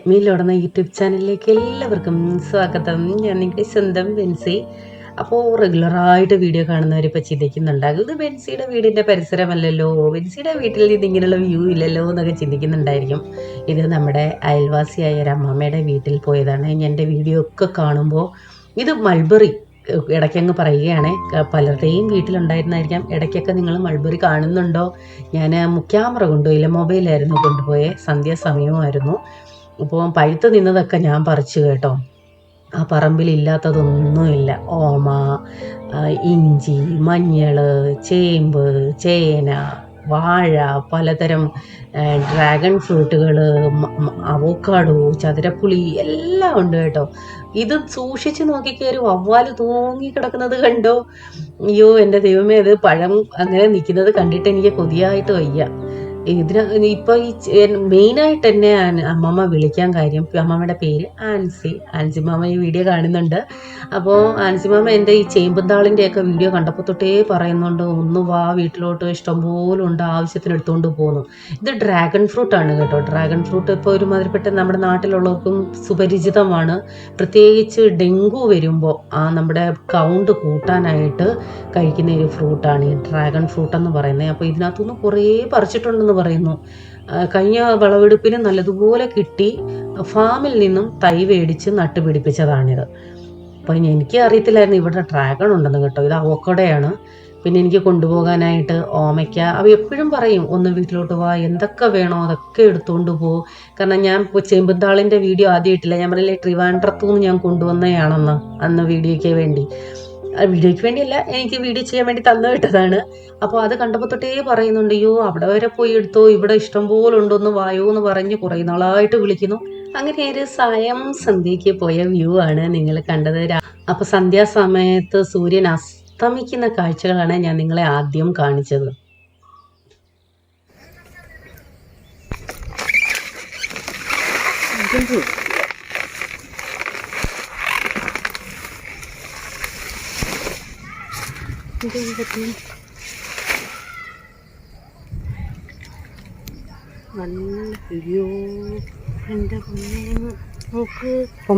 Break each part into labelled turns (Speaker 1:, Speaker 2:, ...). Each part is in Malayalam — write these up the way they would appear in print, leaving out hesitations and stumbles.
Speaker 1: മീലോടുന്ന യൂട്യൂബ് ചാനലിലേക്ക് എല്ലാവർക്കും സ്വാഗതം. ഞാൻ നിങ്ങളുടെ സ്വന്തം ബെൻസി. അപ്പോൾ റെഗുലറായിട്ട് വീഡിയോ കാണുന്നവരിപ്പോൾ ചിന്തിക്കുന്നുണ്ടാകും, ഇത് ബെൻസിയുടെ വീടിൻ്റെ പരിസരമല്ലല്ലോ, ബെൻസിയുടെ വീട്ടിൽ നിന്ന് ഇങ്ങനെയുള്ള വ്യൂ ഇല്ലല്ലോ എന്നൊക്കെ ചിന്തിക്കുന്നുണ്ടായിരിക്കും. ഇത് നമ്മുടെ അയൽവാസിയായ ഒരു അമ്മമ്മയുടെ വീട്ടിൽ പോയതാണ്. എൻ്റെ വീഡിയോ ഒക്കെ കാണുമ്പോൾ ഇത് മൾബറി ഇടയ്ക്കങ്ങ് പറയുകയാണ്, പലരുടെയും വീട്ടിലുണ്ടായിരുന്നായിരിക്കാം. ഇടയ്ക്കൊക്കെ നിങ്ങൾ മൾബറി കാണുന്നുണ്ടോ? ഞാൻ ക്യാമറ കൊണ്ടുപോയില്ല, മൊബൈലായിരുന്നു കൊണ്ടുപോയേ, സന്ധ്യാസമയമായിരുന്നു. അപ്പോൾ പഴുത്ത് നിന്നതൊക്കെ ഞാൻ പറിച്ചു കേട്ടോ. ആ പറമ്പിലില്ലാത്തതൊന്നുമില്ല. ഓമ, ഇഞ്ചി, മഞ്ഞൾ, ചേമ്പ്, ചേന, വാഴ, പലതരം ഡ്രാഗൺ ഫ്രൂട്ടുകൾ, അവോക്കാഡോ, ചതുരപ്പുളി എല്ലാം ഉണ്ട് കേട്ടോ. ഇത് സൂക്ഷിച്ച് നോക്കിക്കയറി വവ്വാല് തൂങ്ങി കിടക്കുന്നത് കണ്ടോ? അയ്യോ എൻ്റെ ദൈവമേ, അത് പഴം അങ്ങനെ നിൽക്കുന്നത് കണ്ടിട്ട് എനിക്ക് കൊതിയായിട്ട് വയ്യ. ഇപ്പോൾ ഈ മെയിനായിട്ട് എന്നെ അമ്മമ്മ വിളിക്കാൻ കാര്യം, അമ്മമ്മയുടെ പേര് ആൻസി മാമ ഈ വീഡിയോ കാണുന്നുണ്ട്. അപ്പോൾ ആൻസി മാമ എൻ്റെ ഈ ചേമ്പുംതാളിൻ്റെയൊക്കെ വീഡിയോ കണ്ടപ്പോൾ തൊട്ടേ പറയുന്നുണ്ട്, ഒന്ന് വാ വീട്ടിലോട്ട്, ഇഷ്ടംപോലെ ഉണ്ട്, ആവശ്യത്തിന് എടുത്തുകൊണ്ട് പോകുന്നു. ഇത് ഡ്രാഗൺ ഫ്രൂട്ടാണ് കേട്ടോ. ഡ്രാഗൺ ഫ്രൂട്ട് ഇപ്പോൾ ഒരുമാതിരിപ്പെട്ട നമ്മുടെ നാട്ടിലുള്ളവർക്കും സുപരിചിതമാണ്. പ്രത്യേകിച്ച് ഡെങ്കു വരുമ്പോൾ നമ്മുടെ കൗണ്ട് കൂട്ടാനായിട്ട് കഴിക്കുന്ന ഒരു ഫ്രൂട്ടാണ് ഈ ഡ്രാഗൺ ഫ്രൂട്ട് എന്ന് പറയുന്നത്. അപ്പോൾ ഇതിനകത്തുനിന്ന് കുറേ പറിച്ചിട്ടുണ്ടെന്ന് പറയുന്നു. കഴിഞ്ഞ വിളവെടുപ്പിന് നല്ലതുപോലെ കിട്ടി. ഫാമിൽ നിന്നും തൈ മേടിച്ച് നട്ടുപിടിപ്പിച്ചതാണിത്. അപ്പം എനിക്ക് അറിയത്തില്ലായിരുന്നു ഇവിടെ ഡ്രാഗൺ ഉണ്ടെന്ന് കേട്ടോ. ഇത് അവോക്കാഡോയാണ്. പിന്നെ എനിക്ക് കൊണ്ടുപോകാനായിട്ട് ഓമയ്ക്ക. അവ എപ്പോഴും പറയും, ഒന്ന് വീട്ടിലോട്ട് വാ, എന്തൊക്കെ വേണോ അതൊക്കെ എടുത്തുകൊണ്ട് പോകും. കാരണം ഞാൻ ചേമ്പുംതാളിൻ്റെ വീഡിയോ ആദ്യം ഇട്ടില്ല. ഞാൻ പറഞ്ഞില്ലേ, ട്രിവാൻഡ്രത്തുനിന്ന് ഞാൻ കൊണ്ടുവന്നതാണെന്ന് അന്ന് വീഡിയോയ്ക്ക് വേണ്ടിയല്ല, എനിക്ക് വീഡിയോ ചെയ്യാൻ വേണ്ടി തന്നു വിട്ടതാണ്. അപ്പോൾ അത് കണ്ടപ്പോൾ തൊട്ടേ പറയുന്നുണ്ട്, അയ്യോ അവിടെ വരെ പോയി എടുത്തോ, ഇവിടെ ഇഷ്ടം പോലെ ഉണ്ടോന്ന് വായോ എന്ന് പറഞ്ഞ് കുറേ നാളായിട്ട് വിളിക്കുന്നു. അങ്ങനെ ഒരു സായം സന്ധ്യയ്ക്ക് പോയ വ്യൂ ആണ് നിങ്ങൾ കണ്ടത്. അപ്പോൾ സന്ധ്യാസമയത്ത് സൂര്യൻ അസ്തമിക്കുന്ന കാഴ്ചകളാണ് ഞാൻ നിങ്ങളെ ആദ്യം കാണിച്ചത്.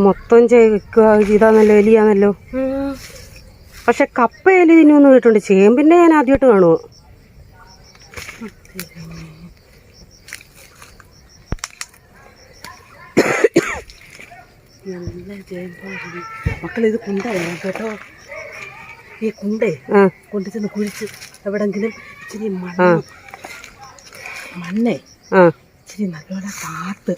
Speaker 1: മൊത്തം ഇതാണല്ലോ, എലിയാണല്ലോ. പക്ഷെ കപ്പ എലി തിന്നൊന്നും കേട്ടുണ്ട്. ചേമ്പിന്റെ ഞാൻ ആദ്യമായിട്ട് കാണുമോ. നല്ല ചേമ്പാണ് മക്കളിത്. കുണ്ടായിരുന്നു കേട്ടോ. ഈ കുണ്ടേ കൊണ്ടുചെന്ന് കുഴിച്ച് എവിടെങ്കിലും ഇച്ചിരി മണ്ണേ ഇച്ചിരി നല്ലോണം കാത്ത്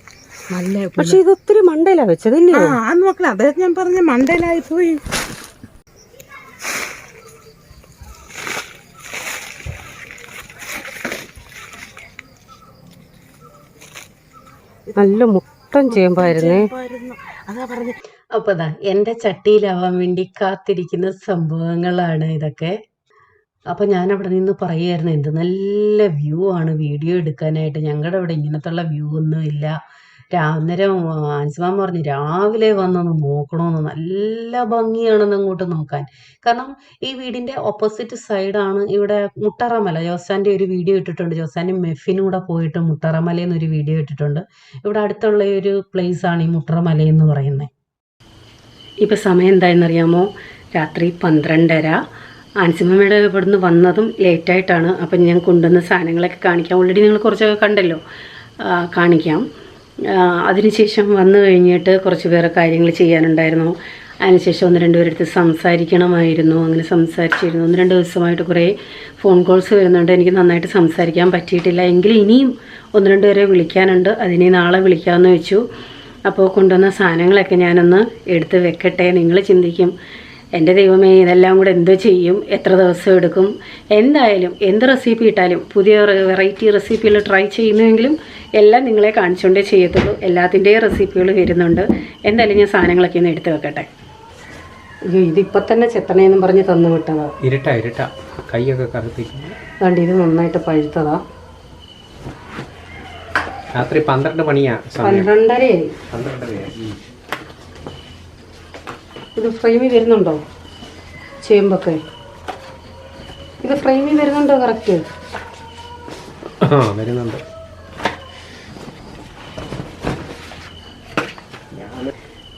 Speaker 1: നല്ല. പക്ഷെ ഇത് ഒത്തിരി മണ്ടയിലാ വെച്ചതല്ലേ? അന്ന് മക്കളെ, അതായത് ഞാൻ പറഞ്ഞ മണ്ടയിലായി പോയി. നല്ല മുട്ടൻ ചേമ്പായിരുന്നേ. അതാ പറഞ്ഞ. അപ്പോൾ എൻ്റെ ചട്ടിയിലാവാൻ വേണ്ടി കാത്തിരിക്കുന്ന സംഭവങ്ങളാണ് ഇതൊക്കെ. അപ്പോൾ ഞാൻ അവിടെ നിന്ന് പറയുമായിരുന്നു, എന്ത് നല്ല വ്യൂ ആണ് വീഡിയോ എടുക്കാനായിട്ട്. ഞങ്ങളുടെ അവിടെ ഇങ്ങനത്തുള്ള വ്യൂ ഒന്നും ഇല്ല. അന്നേരം ആൻസിമാമ പറഞ്ഞു, രാവിലെ വന്നൊന്ന് നോക്കണമെന്ന്, നല്ല ഭംഗിയാണെന്ന് അങ്ങോട്ട് നോക്കാൻ. കാരണം ഈ വീടിൻ്റെ ഓപ്പോസിറ്റ് സൈഡാണ് ഇവിടെ മുട്ടറമല. ജോസാൻ്റെ ഒരു വീഡിയോ ഇട്ടിട്ടുണ്ട്, ജോസാൻ്റെ മെഫിനും കൂടെ പോയിട്ട് മുട്ടറമലയെന്നൊരു വീഡിയോ ഇട്ടിട്ടുണ്ട്. ഇവിടെ അടുത്തുള്ള ഒരു പ്ലേസാണ് ഈ മുട്ടറമലയെന്ന് പറയുന്നത്. ഇപ്പോൾ സമയം എന്തായെന്നറിയാമോ? രാത്രി 12:30. ആൻസിമമ്മയുടെ ഇവിടുന്ന് വന്നതും ലേറ്റായിട്ടാണ്. അപ്പം ഞാൻ കൊണ്ടുവന്ന സാധനങ്ങളൊക്കെ കാണിക്കാം. ഓൾറെഡി നിങ്ങൾ കുറച്ചൊക്കെ കണ്ടല്ലോ, കാണിക്കാം. അതിനുശേഷം വന്നു കഴിഞ്ഞിട്ട് കുറച്ച് വേറെ കാര്യങ്ങൾ ചെയ്യാനുണ്ടായിരുന്നു. അതിനുശേഷം 1-2 പേരെടുത്ത് സംസാരിക്കണമായിരുന്നു. അങ്ങനെ സംസാരിച്ചിരുന്നു. 1-2 ദിവസമായിട്ട് കുറേ ഫോൺ കോൾസ് വരുന്നുണ്ട്. എനിക്ക് നന്നായിട്ട് സംസാരിക്കാൻ പറ്റിയിട്ടില്ല. എങ്കിലും ഇനിയും 1-2 പേരെ വിളിക്കാനുണ്ട്. അതിനെ നാളെ വിളിക്കാമെന്ന് വെച്ചു. അപ്പോൾ കൊണ്ടുവന്ന സാധനങ്ങളൊക്കെ ഞാനൊന്ന് എടുത്ത് വെക്കട്ടെ. നിങ്ങൾ ചിന്തിക്കും, എൻ്റെ ദൈവമേ, ഇതെല്ലാം കൂടെ എന്തോ ചെയ്യും, എത്ര ദിവസം എടുക്കും? എന്തായാലും എന്ത് റെസിപ്പി ഇട്ടാലും, പുതിയ വെറൈറ്റി റെസിപ്പികൾ ട്രൈ ചെയ്യുന്നുവെങ്കിലും എല്ലാം നിങ്ങളെ കാണിച്ചുകൊണ്ടേ ചെയ്യത്തുള്ളൂ. എല്ലാത്തിൻ്റെയും റെസിപ്പികൾ വരുന്നുണ്ട്. എന്തായാലും ഞാൻ സാധനങ്ങളൊക്കെ ഒന്ന് എടുത്ത് വെക്കട്ടെ. ഇതിപ്പോൾ തന്നെ ചെത്തണേന്നും പറഞ്ഞ് തന്നു വിട്ടതാ. ഇരുട്ടാ കൈയൊക്കെ കറുത്തിരിക്കുന്നു. അതുകൊണ്ട് ഇത് നന്നായിട്ട് പഴുത്തതാ.
Speaker 2: രാത്രി 12 മണിയാ.
Speaker 1: 12:30. ഇത് ഫ്രെയിമിൽ വരുന്നുണ്ടോ ചേമ്പൊക്കെ? ഇത് ഫ്രെയിമിൽ വരുന്നുണ്ടോ? കറക്റ്റ്
Speaker 2: വരുന്നുണ്ട്.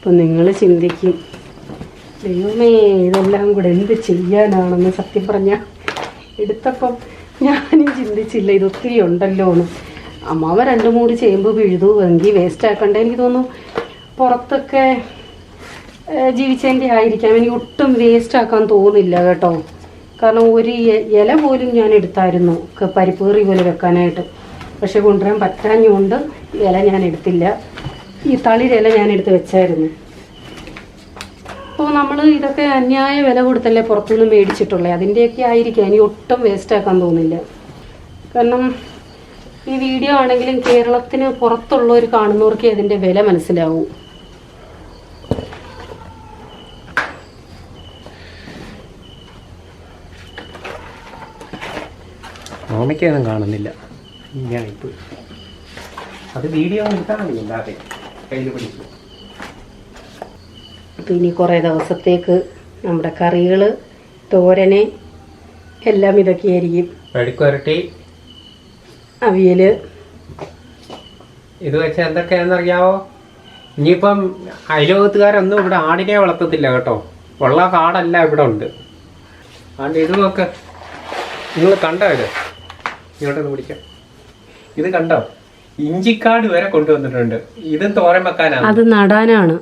Speaker 1: അപ്പം നിങ്ങൾ ചിന്തിക്കും, ദൈവമേ ഇതെല്ലാം കൂടെ എന്ത് ചെയ്യാനാണെന്ന്. സത്യം പറഞ്ഞാൽ എടുത്തപ്പം ഞാനും ചിന്തിച്ചില്ല ഇതൊത്തിരി ഉണ്ടല്ലോ എന്ന്. അമ്മാവ 2-3 ചേമ്പ് പിഴുതു, എങ്കിൽ വേസ്റ്റ് ആക്കണ്ട. എനിക്ക് തോന്നുന്നു പുറത്തൊക്കെ ജീവിച്ചതിൻ്റെ ആയിരിക്കാം. എനിക്ക് ഒട്ടും വേസ്റ്റ് ആക്കാൻ തോന്നില്ല കേട്ടോ. കാരണം ഒരു ഇല പോലും ഞാൻ എടുത്തായിരുന്നു പരിപ്പ് കറി പോലെ വെക്കാനായിട്ട്. പക്ഷെ കൊണ്ടുവരാൻ പറ്റാഞ്ഞുകൊണ്ട് ഇല ഞാൻ എടുത്തില്ല. ഈ തളിരില ഞാൻ എടുത്ത് വെച്ചായിരുന്നു. അപ്പോൾ നമ്മൾ ഇതൊക്കെ അന്യായ വില കൊടുത്തല്ലേ പുറത്തുനിന്ന് മേടിച്ചിട്ടുള്ളത്. അതിൻ്റെയൊക്കെ ആയിരിക്കാം. എനിക്ക് ഒട്ടും വേസ്റ്റ് ആക്കാൻ തോന്നില്ല. കാരണം ഈ വീഡിയോ ആണെങ്കിലും കേരളത്തിന് പുറത്തുള്ളവർ കാണുന്നവർക്ക് അതിൻ്റെ വില മനസ്സിലാവും.
Speaker 2: ഓമയ്ക്കൊന്നും കാണുന്നില്ല. അത് വീഡിയോ എടുത്താൽ മതി. അല്ലാതെ കയ്യിൽ പിടിച്ചു.
Speaker 1: അപ്പോൾ ഇനി കുറേ ദിവസത്തേക്ക് നമ്മുടെ കറികൾ, തോരന് എല്ലാം ഇതൊക്കെയായിരിക്കും.
Speaker 2: വെടിക്കുരട്ടി,
Speaker 1: അവിയൽ.
Speaker 2: ഇത് വെച്ച് എന്തൊക്കെയാണെന്നറിയാവോ? ഇനിയിപ്പം അയലോകത്തുകാരൊന്നും ഇവിടെ ആടിനെ വളർത്തത്തില്ല കേട്ടോ. ഉള്ള കാടല്ല ഇവിടെ ഉണ്ട്. അതുകൊണ്ട് ഇത് നോക്ക്. നിങ്ങൾ കണ്ടോ? ഇത് ഇങ്ങോട്ടൊന്ന് പിടിക്കാം. ഇത് കണ്ടോ? ഇഞ്ചിക്കാട് വരെ കൊണ്ടുവന്നിട്ടുണ്ട്. ഇത് തോരൻ വെക്കാനാണ്. അത് നടാനാണ്.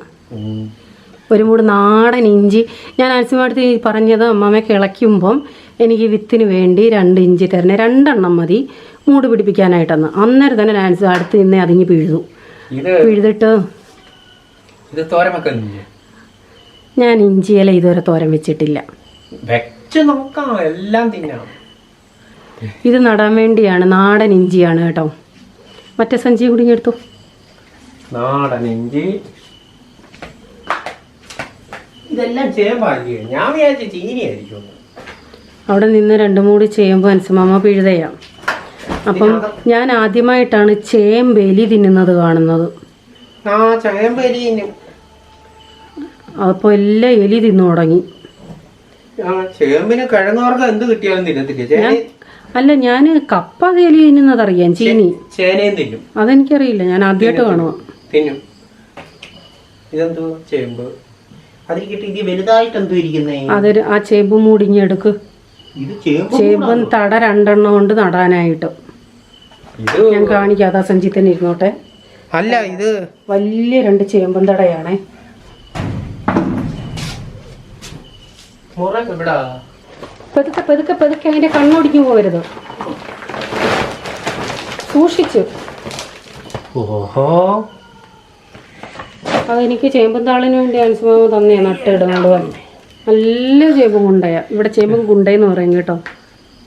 Speaker 2: ഒരു മൂട് നാടൻ ഇഞ്ചി. ഞാൻ അൽസിമാടുത്ത് പറഞ്ഞത് അമ്മമ്മ കിളയ്ക്കുമ്പം എനിക്ക് വിത്തിന് വേണ്ടി 2 ഇഞ്ചി തരണേ, 2 എണ്ണം മതി മൂട് പിടിപ്പിക്കാനായിട്ടെന്ന്. അന്നേരം തന്നെ ഞാൻ അടുത്ത് നിന്നേ അതിങ്ങ് പിഴുതു. പിഴുതിട്ട് ഞാൻ ഇഞ്ചിയില ഇതുവരെ തോരൻ വെച്ചിട്ടില്ല. ഇത് നടാൻ വേണ്ടിയാണ്. നാടൻ ഇഞ്ചിയാണ് കേട്ടോ. മറ്റേ സഞ്ചി കൂടി എടുത്തു. നാടൻ ഇഞ്ചി ഇതെല്ലാം ചേമ്പാക്കി. ഞാൻ വിചാരിച്ച ചീനിയായിരിക്കും.
Speaker 1: അവിടെ നിന്ന് 2-3 ചേമ്പ് അൻസമാമ പിഴുതയാണ്. അപ്പം ഞാൻ ആദ്യമായിട്ടാണ് ചേമ്പെലി തിന്നുന്നത് കാണുന്നത്. അപ്പോൾ എല്ലാം എലി തിന്നു തുടങ്ങി.
Speaker 2: ചേമ്പിന് കിഴങ്ങുവർഗ്ഗം എന്ത് കിട്ടിയാലും തിന്നത്തില്ല.
Speaker 1: അല്ല, ഞാൻ കപ്പ എലി തിന്നുന്നതറിയാം. ചീനി
Speaker 2: ചേനയും തിന്നും.
Speaker 1: അതെനിക്കറിയില്ല. ഞാൻ ആദ്യമായിട്ട് കാണുക.
Speaker 2: തിന്നും. ഇതെന്തോ ചേമ്പ്.
Speaker 1: അത് ആ ചേമ്പ് മൂടിഞ്ഞെടുക്ക്. ചേമ്പും തട 2 എണ്ണം കൊണ്ട് നടാനായിട്ട് ഞാൻ കാണിക്കാം. അതാ സഞ്ചി തന്നെ ഇരുന്നോട്ടെ.
Speaker 2: അല്ല, ഇത്
Speaker 1: വലിയ 2 ചേമ്പും തടയാണേ. പെതുക്കെ പെതുക്കെ പെതുക്കെ അതിന്റെ കണ്ണൊടിഞ്ഞു പോകരുത്. സൂക്ഷിച്ചു.
Speaker 2: ഓഹോ,
Speaker 1: അതെനിക്ക് ചേമ്പും താളിന് വേണ്ടി അൻസുമാമ തന്നെ നട്ടിടുന്നുണ്ട്. നല്ല ചേമ്പും കുണ്ടയാ. ഇവിടെ ചേമ്പും കുണ്ടയെന്ന് പറയും കേട്ടോ.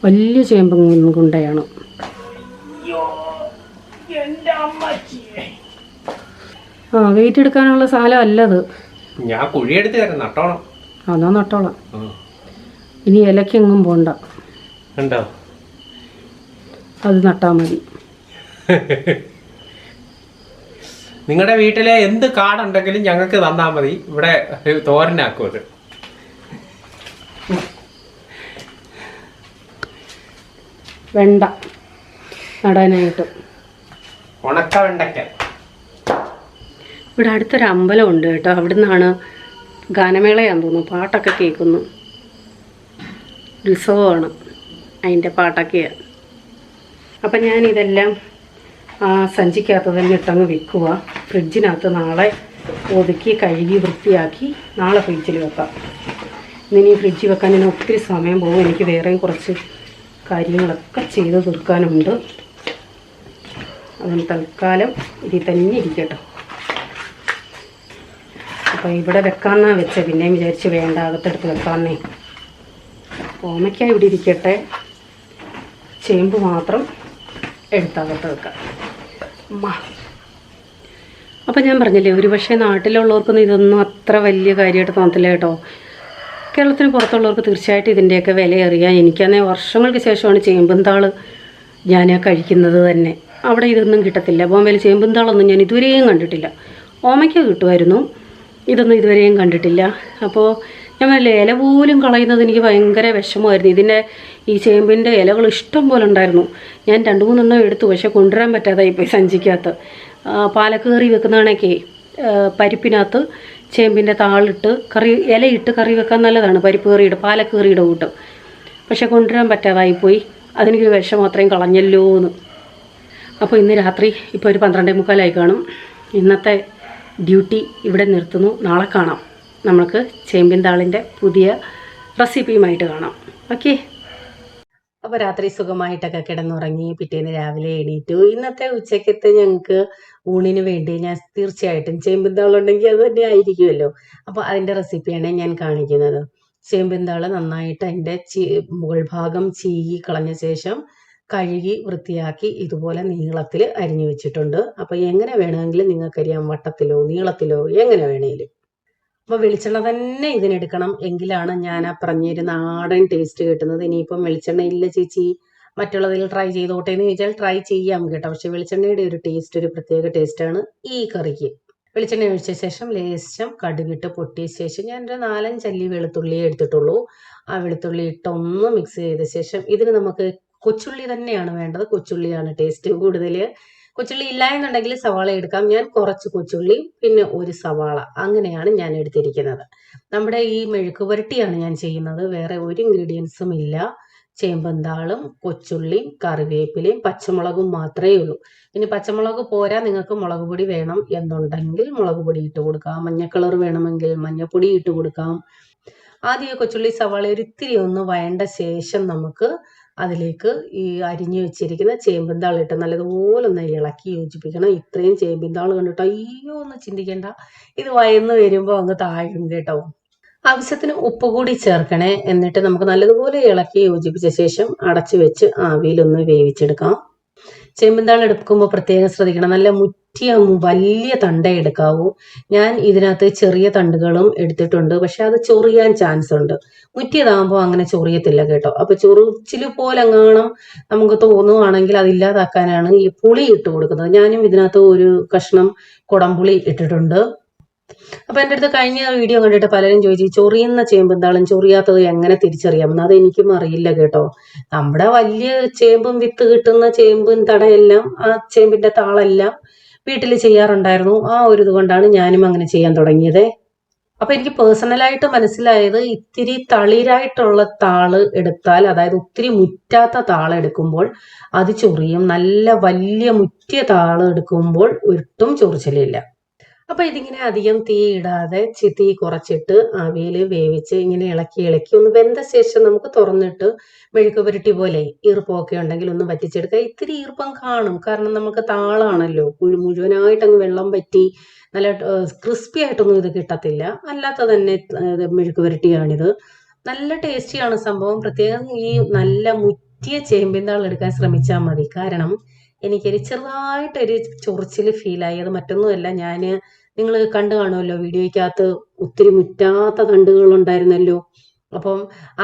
Speaker 1: വലിയ ചേമ്പും കുണ്ടയാണ്. വെയിറ്റ് എടുക്കാനുള്ള സ്ഥലം അല്ലത്.
Speaker 2: ഞാൻ കുഴിയെടുത്ത് നട്ടോളാം.
Speaker 1: അതോ നട്ടോളാം. ഇനി ഇലക്കെങ്ങും പോണ്ട. അത് നട്ടാ മതി.
Speaker 2: നിങ്ങളുടെ വീട്ടിലെ എന്ത് കാടുണ്ടെങ്കിലും ഞങ്ങൾക്ക് തന്നാൽ മതി. ഇവിടെ തോരനാക്കും. അത്
Speaker 1: വെണ്ട നടാനായിട്ട്.
Speaker 2: ഉണക്ക വെണ്ടയ്ക്ക.
Speaker 1: ഇവിടെ അടുത്തൊരു അമ്പലമുണ്ട് കേട്ടോ. അവിടെ നിന്നാണ് ഗാനമേളയാന്ന് തോന്നുന്നു. പാട്ടൊക്കെ കേൾക്കുന്നു. ഉത്സവമാണ്. അതിൻ്റെ പാട്ടൊക്കെയാണ്. അപ്പം ഞാനിതെല്ലാം ആ സഞ്ചിക്കകത്ത് തന്നെ ഇട്ടങ്ങ് വെക്കുക. ഫ്രിഡ്ജിനകത്ത് നാളെ ഒതുക്കി കഴുകി വൃത്തിയാക്കി നാളെ ഫ്രിഡ്ജിൽ വെക്കാം. ഇനി ഫ്രിഡ്ജിൽ വെക്കാൻ ഞാൻ ഒത്തിരി സമയം പോകും. എനിക്ക് വേറെയും കുറച്ച് കാര്യങ്ങളൊക്കെ ചെയ്ത് തീർക്കാനുണ്ട്. അതുകൊണ്ട് തൽക്കാലം ഇതിൽ തന്നെ ഇരിക്കട്ടെ. അപ്പോൾ ഇവിടെ വെക്കാമെന്നാണ് വെച്ചത്. പിന്നെയും വിചാരിച്ച് വേണ്ട, അകത്തെടുത്ത് വെക്കാമെന്നേ. ഓമയ്ക്ക ഇവിടെ ഇരിക്കട്ടെ. ചേമ്പ് മാത്രം എടുത്തകത്ത് വെക്കാം. അപ്പം ഞാൻ പറഞ്ഞില്ലേ, ഒരു പക്ഷേ നാട്ടിലുള്ളവർക്കൊന്നും ഇതൊന്നും അത്ര വലിയ കാര്യമായിട്ട് തോന്നത്തില്ല കേട്ടോ. കേരളത്തിന് പുറത്തുള്ളവർക്ക് തീർച്ചയായിട്ടും ഇതിൻ്റെയൊക്കെ വില അറിയാം. എനിക്കാണെ വർഷങ്ങൾക്ക് ശേഷമാണ് ചേമ്പുംതാൾ ഞാൻ കഴിക്കുന്നത് തന്നെ. അവിടെ ഇതൊന്നും കിട്ടത്തില്ല. ബോംബെയിൽ ചേമ്പുംതാളൊന്നും ഞാൻ ഇതുവരെയും കണ്ടിട്ടില്ല. ഓമയ്ക്ക കിട്ടുമായിരുന്നു, ഇതൊന്നും ഇതുവരെയും കണ്ടിട്ടില്ല. അപ്പോൾ ഞാൻ വല്ല ഇല പോലും കളയുന്നത് എനിക്ക് ഭയങ്കര വിഷമമായിരുന്നു. ഇതിൻ്റെ ഈ ചേമ്പിൻ്റെ ഇലകൾ ഇഷ്ടം പോലെ ഉണ്ടായിരുന്നു. ഞാൻ 2-3 എണ്ണം എടുത്തു, പക്ഷേ കൊണ്ടുവരാൻ പറ്റാതായിപ്പോയി സഞ്ചിക്കകത്ത്. പാലക്ക് കറി വെക്കുന്നതാണൊക്കെ പരിപ്പിനകത്ത് ചേമ്പിൻ്റെ താളിട്ട് ഇലയിട്ട് കറി വെക്കാൻ നല്ലതാണ്. പരിപ്പ് കറിയുടെ പാലക്ക് കറിയുടെ കൂട്ടും. പക്ഷെ കൊണ്ടുവരാൻ പറ്റാതായിപ്പോയി. അതെനിക്കൊരു വിഷം അത്രയും കളഞ്ഞല്ലോ എന്ന്. അപ്പോൾ ഇന്ന് രാത്രി ഇപ്പോൾ ഒരു 12:45 കാണും. ഇന്നത്തെ ഡ്യൂട്ടി ഇവിടെ നിർത്തുന്നു. നാളെ കാണാം. നമുക്ക് ചേമ്പിൻ താളിൻ്റെ പുതിയ റെസിപ്പിയുമായിട്ട് കാണാം. ഓക്കെ. അപ്പോൾ രാത്രി സുഖമായിട്ടൊക്കെ കിടന്നുറങ്ങി. പിറ്റേന്ന് രാവിലെ എണീറ്റു. ഇന്നത്തെ ഉച്ചക്കത്തെ ഞങ്ങൾക്ക് ഊണിന് വേണ്ടി ഞാൻ തീർച്ചയായിട്ടും ചേമ്പിൻ താളുണ്ടെങ്കിൽ അത് തന്നെ ആയിരിക്കുമല്ലോ. അപ്പോൾ അതിൻ്റെ റെസിപ്പിയാണ് ഞാൻ കാണിക്കുന്നത്. ചേമ്പിൻ താള് നന്നായിട്ട് അതിൻ്റെ മുകൾ ഭാഗം ചീകി കളഞ്ഞ ശേഷം കഴുകി വൃത്തിയാക്കി ഇതുപോലെ നീളത്തിൽ അരിഞ്ഞു വെച്ചിട്ടുണ്ട്. അപ്പോൾ എങ്ങനെ വേണമെങ്കിലും നിങ്ങൾക്കറിയാം, വട്ടത്തിലോ നീളത്തിലോ എങ്ങനെ വേണേലും. അപ്പോൾ വെളിച്ചെണ്ണ തന്നെ ഇതിനെടുക്കണം. എങ്കിലാണ് ഞാൻ ആ പറഞ്ഞിരുന്ന നാടൻ ടേസ്റ്റ് കിട്ടുന്നത്. ഇനിയിപ്പം വെളിച്ചെണ്ണ ഇല്ല ചേച്ചി, മറ്റുള്ളതിൽ ട്രൈ ചെയ്തോട്ടെ എന്ന് ചോദിച്ചാൽ ട്രൈ ചെയ്യാം കേട്ടോ. പക്ഷെ വെളിച്ചെണ്ണയുടെ ഒരു ടേസ്റ്റ്, ഒരു പ്രത്യേക ടേസ്റ്റാണ് ഈ കറിക്ക്. വെളിച്ചെണ്ണ ഒഴിച്ച ശേഷം ലേശം കടുകിട്ട് പൊട്ടിയ ശേഷം ഞാൻ ഒരു 4-5 അല്ലി വെളുത്തുള്ളിയെ എടുത്തിട്ടുള്ളൂ. ആ വെളുത്തുള്ളി ഇട്ട് ഒന്ന് മിക്സ് ചെയ്ത ശേഷം ഇതിന് നമുക്ക് കൊച്ചുള്ളി തന്നെയാണ് വേണ്ടത്. കൊച്ചുള്ളിയാണ് ടേസ്റ്റ് കൂടുതൽ. കൊച്ചുള്ളി ഇല്ല എന്നുണ്ടെങ്കിൽ സവാള എടുക്കാം. ഞാൻ കുറച്ച് കൊച്ചുള്ളി പിന്നെ ഒരു സവാള അങ്ങനെയാണ് ഞാൻ എടുത്തിരിക്കുന്നത്. നമ്മുടെ ഈ മെഴുക്ക് പുരട്ടിയാണ് ഞാൻ ചെയ്യുന്നത്. വേറെ ഒരു ഇൻഗ്രീഡിയൻസും ഇല്ല. ചേമ്പന്താളും കൊച്ചുള്ളിയും കറിവേപ്പിലയും പച്ചമുളകും മാത്രമേ ഉള്ളൂ. ഇനി പച്ചമുളക് പോരാ, നിങ്ങൾക്ക് മുളക് പൊടി വേണം എന്നുണ്ടെങ്കിൽ മുളക് പൊടി ഇട്ട് കൊടുക്കാം. മഞ്ഞ കളർ വേണമെങ്കിൽ മഞ്ഞപ്പൊടി ഇട്ട് കൊടുക്കാം. ആദ്യം കൊച്ചുള്ളി സവാള ഒരു ഇത്തിരി ഒന്ന് വഴണ്ട ശേഷം നമുക്ക് അതിലേക്ക് ഈ അരിഞ്ഞു വെച്ചിരിക്കുന്ന ചേമ്പിൻതാൾ ഇട്ട് നല്ലതുപോലെ ഒന്ന് ഇളക്കി യോജിപ്പിക്കണം. ഇത്രയും ചേമ്പിൻതാൾ കണ്ടിട്ട് അയ്യോ ഒന്ന് ചിന്തിക്കേണ്ട, ഇത് വയന്ന് വരുമ്പോൾ അങ്ങ് താഴും കേട്ടോ. ആവശ്യത്തിന് ഉപ്പ് കൂടി ചേർക്കണേ. എന്നിട്ട് നമുക്ക് നല്ലതുപോലെ ഇളക്കി യോജിപ്പിച്ച ശേഷം അടച്ചു വെച്ച് ആവിയിലൊന്ന് വേവിച്ചെടുക്കാം. ചേമ്പിൻതാൾ എടുക്കുമ്പോൾ പ്രത്യേകം ശ്രദ്ധിക്കണം, നല്ല മുറ്റിയ വലിയ തണ്ട എടുക്കാവൂ. ഞാൻ ഇതിനകത്ത് ചെറിയ തണ്ടുകളും എടുത്തിട്ടുണ്ട്, പക്ഷെ അത് ചൊറിയാൻ ചാൻസ് ഉണ്ട്. മുറ്റിയതാകുമ്പോൾ അങ്ങനെ ചൊറിയത്തില്ല കേട്ടോ. അപ്പൊ ചൊറിച്ചില് പോലെ അങ്ങാണം നമുക്ക് തോന്നുവാണെങ്കിൽ അതില്ലാതാക്കാനാണ് ഈ പുളി ഇട്ട് കൊടുക്കുന്നത്. ഞാനും ഇതിനകത്ത് ഒരു കഷ്ണം കുടംപുളി ഇട്ടിട്ടുണ്ട്. അപ്പൊ എൻ്റെ അടുത്ത് കഴിഞ്ഞ വീഡിയോ കണ്ടിട്ട് പലരും ചോദിച്ചു ചൊറിയുന്ന ചേമ്പും ചൊറിയാത്തത് എങ്ങനെ തിരിച്ചറിയാമെന്ന്. അത് എനിക്കും അറിയില്ല കേട്ടോ. നമ്മുടെ വലിയ ചേമ്പും വിത്ത് കിട്ടുന്ന ചേമ്പും തടയെല്ലാം, ആ ചേമ്പിന്റെ താളെല്ലാം വീട്ടിൽ ചെയ്യാറുണ്ടായിരുന്നു. ആ ഒരു ഇത് കൊണ്ടാണ് ഞാനും അങ്ങനെ ചെയ്യാൻ തുടങ്ങിയത്. അപ്പൊ എനിക്ക് പേഴ്സണലായിട്ട് മനസ്സിലായത്, ഇത്തിരി തളിരായിട്ടുള്ള താള് എടുത്താൽ, അതായത് ഒത്തിരി മുറ്റാത്ത താള് എടുക്കുമ്പോൾ അത് ചൊറിയും. നല്ല വലിയ മുറ്റിയ താള് എടുക്കുമ്പോൾ ഒട്ടും ചൊറിച്ചിലില്ല. അപ്പൊ ഇതിങ്ങനെ അധികം തീ ഇടാതെ തീ കുറച്ചിട്ട് ആവിയിൽ വേവിച്ച് ഇങ്ങനെ ഇളക്കി ഒന്ന് വെന്ത ശേഷം നമുക്ക് തുറന്നിട്ട് മെഴുക്ക് പുരട്ടി പോലെ ഈർപ്പമൊക്കെ ഉണ്ടെങ്കിൽ ഒന്ന് വറ്റിച്ചെടുക്കുക. ഇത്തിരി ഈർപ്പം കാണും, കാരണം നമുക്ക് താളാണല്ലോ. മുഴുവനായിട്ട് അങ്ങ് വെള്ളം പറ്റി നല്ല ക്രിസ്പി ആയിട്ടൊന്നും ഇത് കിട്ടത്തില്ല. അല്ലാത്ത തന്നെ മെഴുക്ക് പുരട്ടിയാണിത്. നല്ല ടേസ്റ്റിയാണ് സംഭവം. പ്രത്യേകം ഈ നല്ല മുറ്റിയ ചേമ്പിൻതാൾ എടുക്കാൻ ശ്രമിച്ചാൽ മതി. കാരണം എനിക്കൊരു ചെറുതായിട്ടൊരു ചൊറിച്ചിൽ ഫീലായി. അത് മറ്റൊന്നുമല്ല, നിങ്ങൾ കണ്ടു കാണുമല്ലോ വീഡിയോയ്ക്കകത്ത് ഒത്തിരി മുറ്റാത്ത തണ്ടുകൾ ഉണ്ടായിരുന്നല്ലോ. അപ്പം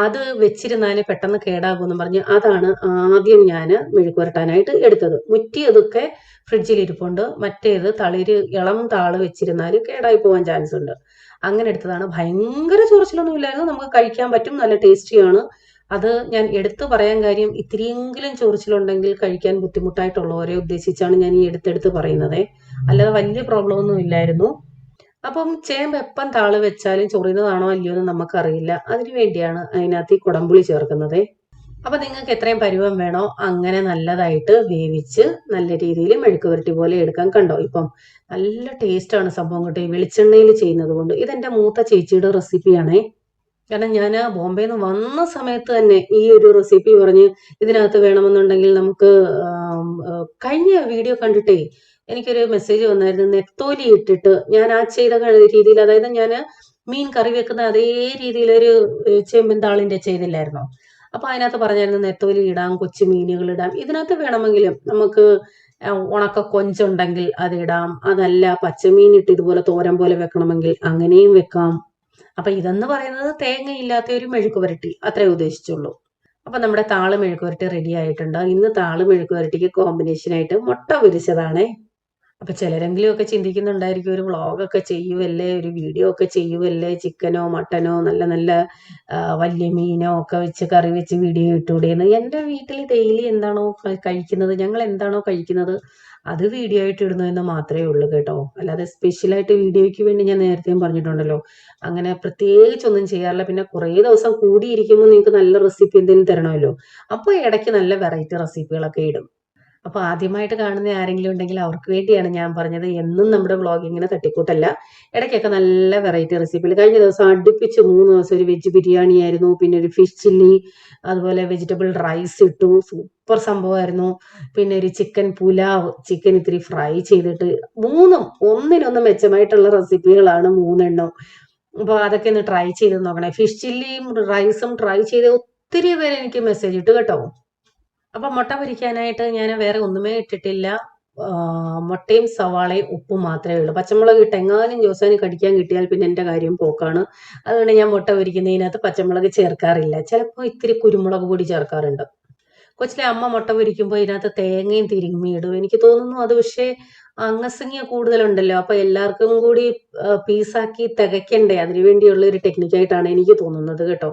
Speaker 1: അത് വെച്ചിരുന്നാല് പെട്ടെന്ന് കേടാകുമെന്ന് പറഞ്ഞ് അതാണ് ആദ്യം ഞാൻ മെഴുക്ക് പുരട്ടാനായിട്ട് എടുത്തത്. മുറ്റിയതൊക്കെ ഫ്രിഡ്ജിൽ ഇരിപ്പുണ്ട്. മറ്റേത് ഇളം താള് വെച്ചിരുന്നാൽ കേടായി പോകാൻ ചാൻസ് ഉണ്ട്. അങ്ങനെ എടുത്തതാണ്. ഭയങ്കര ചൊറിച്ചിലൊന്നും ഇല്ലായിരുന്നു, നമുക്ക് കഴിക്കാൻ പറ്റും, നല്ല ടേസ്റ്റിയാണ്. അത് ഞാൻ എടുത്തു പറയാൻ കാര്യം, ഇത്തിരിയെങ്കിലും ചൊറിച്ചിലുണ്ടെങ്കിൽ കഴിക്കാൻ ബുദ്ധിമുട്ടായിട്ടുള്ളവരെ ഉദ്ദേശിച്ചാണ് ഞാൻ ഈ എടുത്തെടുത്ത് പറയുന്നത്. അല്ലാതെ വലിയ പ്രോബ്ലം ഒന്നും ഇല്ലായിരുന്നു. അപ്പം ചേമ്പ് എപ്പം താള് വെച്ചാലും ചൊറിയുന്നതാണോ അല്ലയോ എന്ന് നമുക്കറിയില്ല. അതിനു വേണ്ടിയാണ് അതിനകത്ത് ഈ കുടംപുളി ചേർക്കുന്നത്. അപ്പൊ നിങ്ങൾക്ക് എത്രയും പരുവം വേണോ അങ്ങനെ നല്ലതായിട്ട് വേവിച്ച് നല്ല രീതിയിൽ മെഴുക്ക് പുരട്ടി പോലെ എടുക്കാൻ. കണ്ടോ, ഇപ്പം നല്ല ടേസ്റ്റാണ് സംഭവം കേട്ടോ, ഈ വെളിച്ചെണ്ണയിൽ ചെയ്യുന്നത് കൊണ്ട്. ഇതെന്റെ മൂത്ത ചേച്ചിയുടെ റെസിപ്പിയാണേ. കാരണം ഞാൻ ബോംബെയിൽ നിന്ന് വന്ന സമയത്ത് തന്നെ ഈ ഒരു റെസിപ്പി പറഞ്ഞ് ഇതിനകത്ത് വേണമെന്നുണ്ടെങ്കിൽ നമുക്ക് കഴിഞ്ഞ വീഡിയോ കണ്ടിട്ടേ എനിക്കൊരു മെസ്സേജ് വന്നായിരുന്നു. നെത്തോലി ഇട്ടിട്ട് ഞാൻ ആ ചെയ്ത രീതിയിൽ, അതായത് ഞാൻ മീൻ കറി വെക്കുന്ന അതേ രീതിയിലൊരു ചേമ്പിൻതാളിന്റെ ചെയ്തില്ലായിരുന്നോ. അപ്പൊ അതിനകത്ത് പറഞ്ഞായിരുന്നു നെത്തോലി ഇടാം, കൊച്ചു മീനുകൾ ഇടാം. ഇതിനകത്ത് വേണമെങ്കിലും നമുക്ക് ഉണക്ക കൊഞ്ചുണ്ടെങ്കിൽ അതിടാം. അതല്ല പച്ചമീൻ ഇട്ട് ഇതുപോലെ തോരൻ പോലെ വെക്കണമെങ്കിൽ അങ്ങനെയും വെക്കാം. അപ്പൊ ഇതെന്ന് പറയുന്നത് തേങ്ങയില്ലാത്ത ഒരു മെഴുക്ക് പുരട്ടി, അത്രേ ഉദ്ദേശിച്ചുള്ളൂ. അപ്പൊ നമ്മുടെ താള് മെഴുക്ക് പുരട്ടി റെഡി ആയിട്ടുണ്ട്. ഇന്ന് താള് മെഴുക്ക് പുരട്ടിക്ക് കോമ്പിനേഷൻ ആയിട്ട് മുട്ട പൊരിച്ചതാണേ. അപ്പൊ ചിലരെങ്കിലും ഒക്കെ ചിന്തിക്കുന്നുണ്ടായിരിക്കും ഒരു വ്ളോഗൊക്കെ ചെയ്യുമല്ലേ, ഒരു വീഡിയോ ഒക്കെ ചെയ്യുമല്ലേ, ചിക്കനോ മട്ടനോ നല്ല നല്ല വലിയ മീനോ ഒക്കെ വെച്ച് കറി വെച്ച് വീഡിയോ ഇട്ടുകൂടെയെന്ന്. എൻ്റെ വീട്ടിൽ ഡെയിലി എന്താണോ കഴിക്കുന്നത്, ഞങ്ങൾ എന്താണോ കഴിക്കുന്നത് അത് വീഡിയോ ആയിട്ട് ഇടുന്നു എന്ന് മാത്രമേ ഉള്ളൂ കേട്ടോ. അല്ലാതെ സ്പെഷ്യലായിട്ട് വീഡിയോയ്ക്ക് വേണ്ടി ഞാൻ നേരത്തെയും പറഞ്ഞിട്ടുണ്ടല്ലോ, അങ്ങനെ പ്രത്യേകിച്ചൊന്നും ചെയ്യാറില്ല. പിന്നെ കുറേ ദിവസം കൂടിയിരിക്കുമ്പോൾ നിങ്ങൾക്ക് നല്ല റെസിപ്പി എന്തെങ്കിലും തരണമല്ലോ, അപ്പോൾ ഇടയ്ക്ക് നല്ല വെറൈറ്റി റെസിപ്പികളൊക്കെ ഇടും. അപ്പൊ ആദ്യമായിട്ട് കാണുന്ന ആരെങ്കിലും ഉണ്ടെങ്കിൽ അവർക്ക് വേണ്ടിയാണ് ഞാൻ പറഞ്ഞത്. എന്നും നമ്മുടെ വ്ളോഗിങ്ങിനെ തട്ടിക്കൂട്ടല്ല, ഇടയ്ക്കൊക്കെ നല്ല വെറൈറ്റി റെസിപ്പികൾ. കഴിഞ്ഞ ദിവസം അടുപ്പിച്ച് 3 ദിവസം ഒരു വെജ് ബിരിയാണി ആയിരുന്നു, പിന്നെ ഒരു ഫിഷ് ചില്ലി, അതുപോലെ വെജിറ്റബിൾ റൈസ് ഇട്ടു, സൂപ്പർ സംഭവമായിരുന്നു. പിന്നെ ഒരു ചിക്കൻ പുലാവ്, ചിക്കൻ ഇത്തിരി ഫ്രൈ ചെയ്തിട്ട്, മൂന്നും ഒന്നിനൊന്നും മെച്ചമായിട്ടുള്ള റെസിപ്പികളാണ് 3 എണ്ണം. അപ്പോൾ അതൊക്കെ ഒന്ന് ട്രൈ ചെയ്ത് നോക്കണേ. ഫിഷ് ചില്ലിയും റൈസും ട്രൈ ചെയ്ത് ഒത്തിരി പേര് എനിക്ക് മെസ്സേജ് ഇട്ടു കേട്ടോ. അപ്പൊ മുട്ട പൊരിക്കാനായിട്ട് ഞാൻ വേറെ ഒന്നുമേ ഇട്ടിട്ടില്ല. മുട്ടയും സവാളയും ഉപ്പും മാത്രമേ ഉള്ളൂ. പച്ചമുളക് ഇട്ട് എങ്ങാനും ജോസാന് കടിക്കാൻ കിട്ടിയാൽ പിന്നെ എൻ്റെ കാര്യം പോക്കാണ്. അതുകൊണ്ട് ഞാൻ മുട്ട പൊരിക്കുന്നതിനകത്ത് പച്ചമുളക് ചേർക്കാറില്ല. ചിലപ്പോൾ ഇത്തിരി കുരുമുളക് പൊടി ചേർക്കാറുണ്ട്. കൊച്ചിലെ അമ്മ മുട്ട പൊരിക്കുമ്പോൾ ഇതിനകത്ത് തേങ്ങയും തിരുമ്മി ഇടും. എനിക്ക് തോന്നുന്നു അത് പക്ഷേ അംഗസംഖ്യ കൂടുതലുണ്ടല്ലോ, അപ്പൊ എല്ലാവർക്കും കൂടി പീസാക്കി തികയ്ക്കണ്ടേ, അതിനു വേണ്ടിയുള്ള ഒരു ടെക്നിക്കായിട്ടാണ് എനിക്ക് തോന്നുന്നത് കേട്ടോ.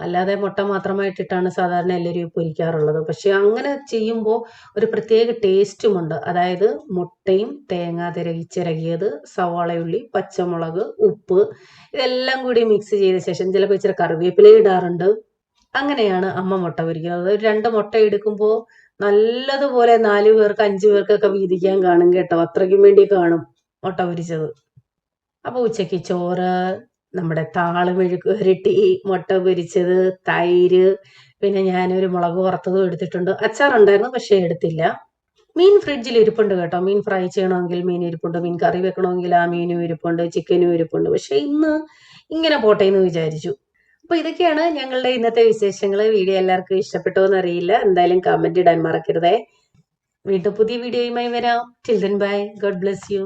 Speaker 1: അല്ലാതെ മുട്ട മാത്രമായിട്ടിട്ടാണ് സാധാരണ എല്ലാവരും പൊരിക്കാറുള്ളത്. പക്ഷെ അങ്ങനെ ചെയ്യുമ്പോൾ ഒരു പ്രത്യേക ടേസ്റ്റുമുണ്ട്. അതായത് മുട്ടയും തേങ്ങ ചിരകിയത്, സവാളയുള്ളി, പച്ചമുളക്, ഉപ്പ് ഇതെല്ലാം കൂടി മിക്സ് ചെയ്ത ശേഷം ചിലപ്പോൾ ഇച്ചിരി കറിവേപ്പില ഇടാറുണ്ട്. അങ്ങനെയാണ് അമ്മ മുട്ട പൊരിക്കുന്നത്. ഒരു 2 മുട്ട എടുക്കുമ്പോൾ നല്ലതുപോലെ 4 പേർക്ക് 5 പേർക്കൊക്കെ വീതിക്കാൻ കാണും കേട്ടോ. അത്രയ്ക്കും വേണ്ടി കാണും മുട്ട പൊരിച്ചത്. അപ്പൊ ഉച്ചയ്ക്ക് ചോറ്, നമ്മുടെ മെഴുക്ക് പുരട്ടി, മുട്ട പൊരിച്ചത്, തൈര്, പിന്നെ ഞാനൊരു മുളക് വറുത്തതും എടുത്തിട്ടുണ്ട്. അച്ചാറുണ്ടായിരുന്നു പക്ഷെ എടുത്തില്ല. മീൻ ഫ്രിഡ്ജിൽ ഇരിപ്പുണ്ട് കേട്ടോ. മീൻ ഫ്രൈ ചെയ്യണമെങ്കിൽ മീൻ ഇരിപ്പുണ്ട്, മീൻ കറി വെക്കണമെങ്കിൽ ആ മീനും ഇരിപ്പുണ്ട്, ചിക്കനും ഇരിപ്പുണ്ട്. പക്ഷെ ഇന്ന് ഇങ്ങനെ പോട്ടെ എന്ന് വിചാരിച്ചു. അപ്പൊ ഇതൊക്കെയാണ് ഞങ്ങളുടെ ഇന്നത്തെ വിശേഷങ്ങൾ. വീഡിയോ എല്ലാവർക്കും ഇഷ്ടപ്പെട്ടോ എന്നറിയില്ല. എന്തായാലും കമന്റ് ഇടാൻ മറക്കരുതേ. വീണ്ടും പുതിയ വീഡിയോയുമായി വരാം. Till then bye. God bless you.